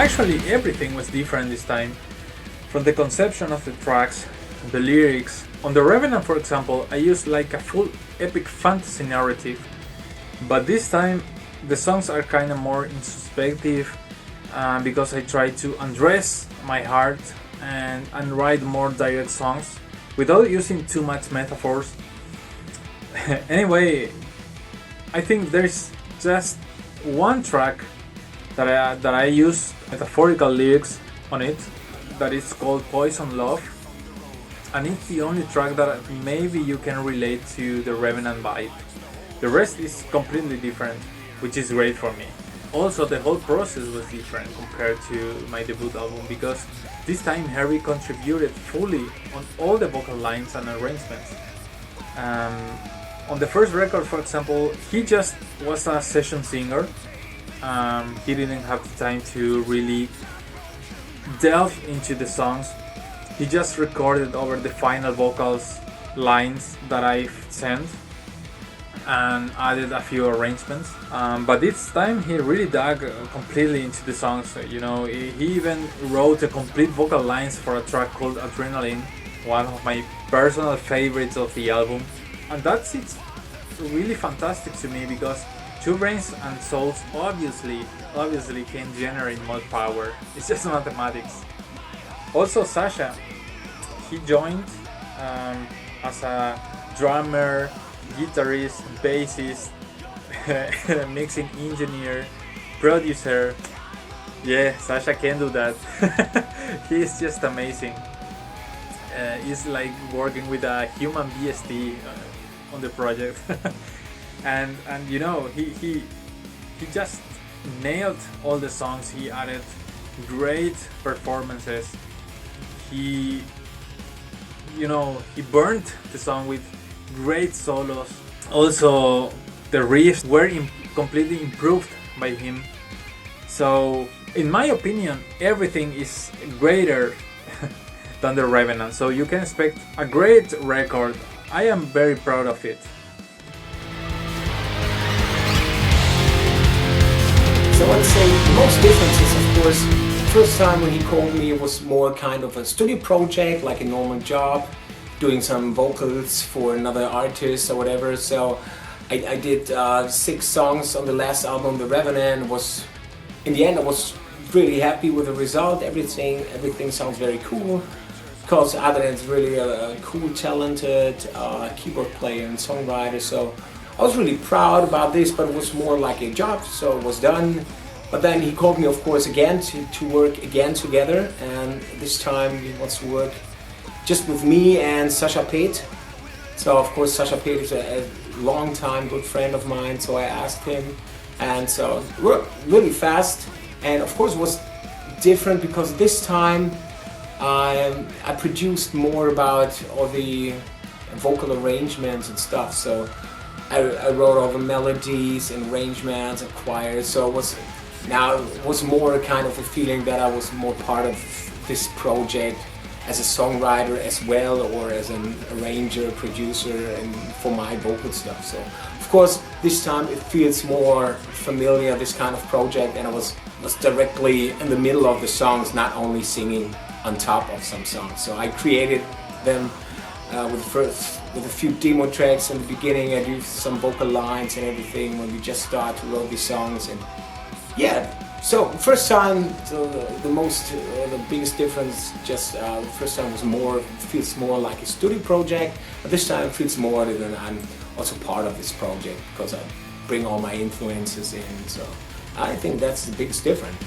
Actually, everything was different this time. From the conception of the tracks, the lyrics. On the Revenant, for example, I used like a full epic fantasy narrative. But this time, the songs are kind of more introspective because I try to undress my heart and write more direct songs without using too much metaphors. Anyway, I think there's just one track that I use metaphorical lyrics on it, that is called Poison Love, and it's the only track that maybe you can relate to the Revenant vibe. The rest is completely different, which is great for me. Also, the whole process was different compared to my debut album because this time Herbie contributed fully on all the vocal lines and arrangements. On the first record, for example, he just was a session singer. He didn't have the time to really delve into the songs. He just recorded over the final vocals lines that I sent and added a few arrangements. But this time he really dug completely into the songs. You know, he even wrote a complete vocal lines for a track called Adrenaline, one of my personal favorites of the album. And it's really fantastic to me because Two Brains and Souls obviously can generate more power. It's just mathematics. Also, Sasha, he joined as a drummer, guitarist, bassist, mixing engineer, producer. Yeah, Sasha can do that. He's just amazing. He's like working with a human BST on the project. and you know, he just nailed all the songs. He added great performances. He burned the song with great solos. Also, the riffs were completely improved by him. So, in my opinion, everything is greater than the Revenant. So you can expect a great record. I am very proud of it. So I'd say the most differences, of course, first time when he called me it was more kind of a studio project, like a normal job, doing some vocals for another artist or whatever. So I did 6 songs on the last album, The Revenant. In the end I was really happy with the result. Everything sounds very cool, because Adrian is really a cool, talented keyboard player and songwriter. So I was really proud about this, but it was more like a job, so it was done. But then he called me, of course, again to work again together, and this time he wants to work just with me and Sasha Pate. So of course Sasha Pate is a long time good friend of mine, so I asked him, and so it worked really fast. And of course it was different because this time I produced more about all the vocal arrangements and stuff. So I wrote all the melodies and arrangements and choirs, so it was more kind of a feeling that I was more part of this project as a songwriter as well, or as an arranger, producer, and for my vocal stuff. So of course this time it feels more familiar, this kind of project, and I was directly in the middle of the songs, not only singing on top of some songs. So I created them with a few demo tracks in the beginning. I do some vocal lines and everything when we just start to write these songs. And yeah, so first time, the biggest difference, just the first time feels more like a studio project, but this time it feels more than I'm also part of this project, because I bring all my influences in. So I think that's the biggest difference.